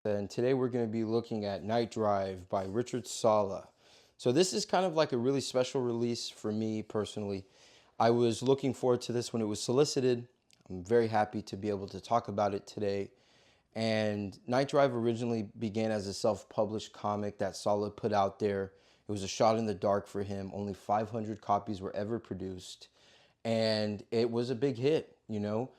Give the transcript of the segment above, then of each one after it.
And today we're going to be looking at Night Drive by Richard Sala. So this is kind of like a really special release for me personally. I was looking forward to this when it was solicited. I'm very happy to be able to talk about it today. And Night Drive originally began as a self-published comic that Sala put out there. It was a shot in the dark for him. Only 500 copies were ever produced. And it was a big hit, you know.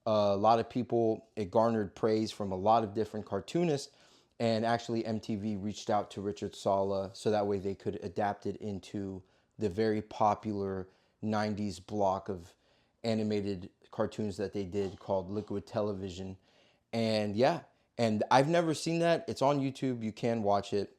A lot of people, it garnered praise from a lot of different cartoonists. And actually MTV reached out to Richard Sala so that way they could adapt it into the very popular 90s block of animated cartoons that they did called Liquid Television. And yeah, and I've never seen that. It's on YouTube. You can watch it.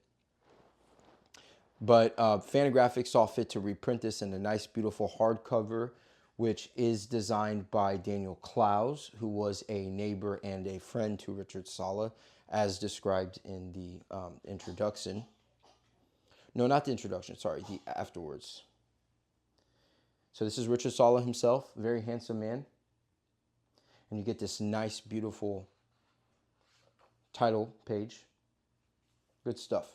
But Fantagraphics saw fit to reprint this in a nice, beautiful hardcover, which is designed by Daniel Clowes, who was a neighbor and a friend to Richard Sala, as described in the introduction. No, not the introduction, sorry, the afterwards. So this is Richard Sala himself, very handsome man. And you get this nice, beautiful title page. Good stuff.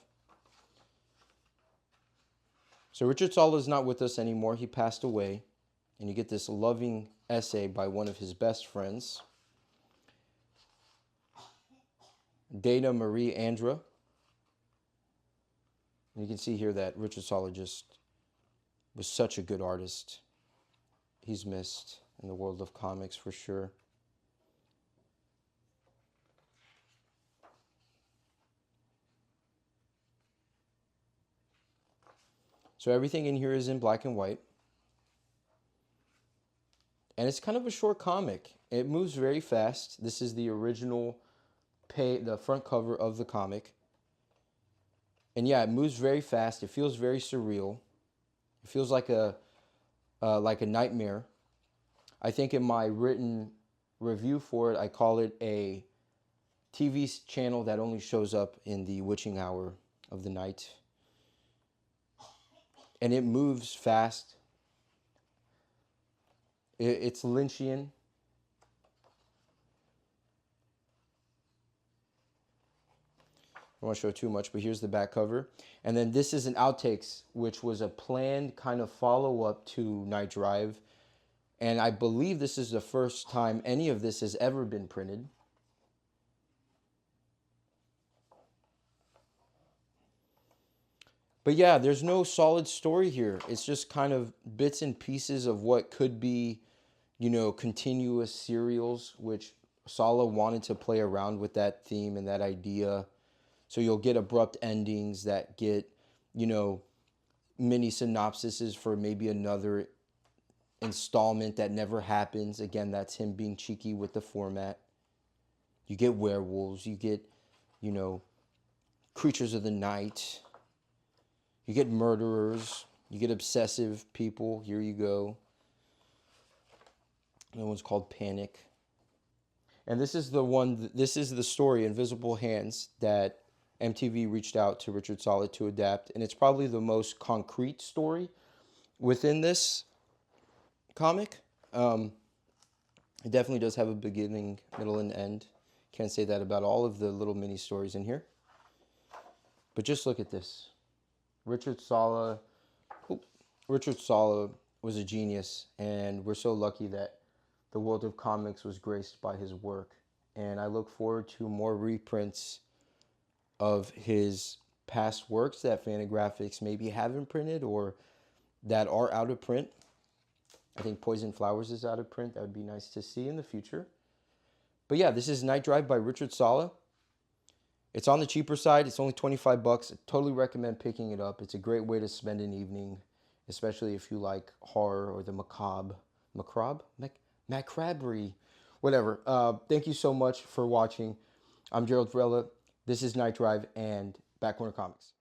So Richard Sala is not with us anymore. He passed away. And you get this loving essay by one of his best friends, Dana Marie Andra. And you can see here that Richard Sala just was such a good artist. He's missed in the world of comics for sure. So everything in here is in black and white. And it's kind of a short comic. It moves very fast. This is the original the front cover of the comic. And yeah, it moves very fast. It feels very surreal. It feels like a nightmare. I think in my written review for it, I call it a TV channel that only shows up in the witching hour of the night. And it moves fast. It's Lynchian. I don't want to show too much, but here's the back cover. And then this is an outtakes, which was a planned kind of follow-up to Night Drive. And I believe this is the first time any of this has ever been printed. But yeah, there's no solid story here. It's just kind of bits and pieces of what could be, you know, continuous serials, which Sala wanted to play around with that theme and that idea. So you'll get abrupt endings that get, you know, mini synopsises for maybe another installment that never happens. Again, that's him being cheeky with the format. You get werewolves, you get, you know, creatures of the night. You get murderers, you get obsessive people. Here you go. That one's called Panic. And this is the one, this is the story, Invisible Hands, that MTV reached out to Richard Sala to adapt. And it's probably the most concrete story within this comic. It definitely does have a beginning, middle, and end. Can't say that about all of the little mini stories in here. But just look at this. Richard Sala was a genius, and we're so lucky that the world of comics was graced by his work. And I look forward to more reprints of his past works that Fantagraphics maybe haven't printed or that are out of print. I think Poison Flowers is out of print. That would be nice to see in the future. But yeah, this is Night Drive by Richard Sala. It's on the cheaper side. It's only 25 bucks. I totally recommend picking it up. It's a great way to spend an evening, especially if you like horror or the macabre. Macrabry. Whatever. Thank you so much for watching. I'm Gerald Varela. This is Night Drive and Back Corner Comics.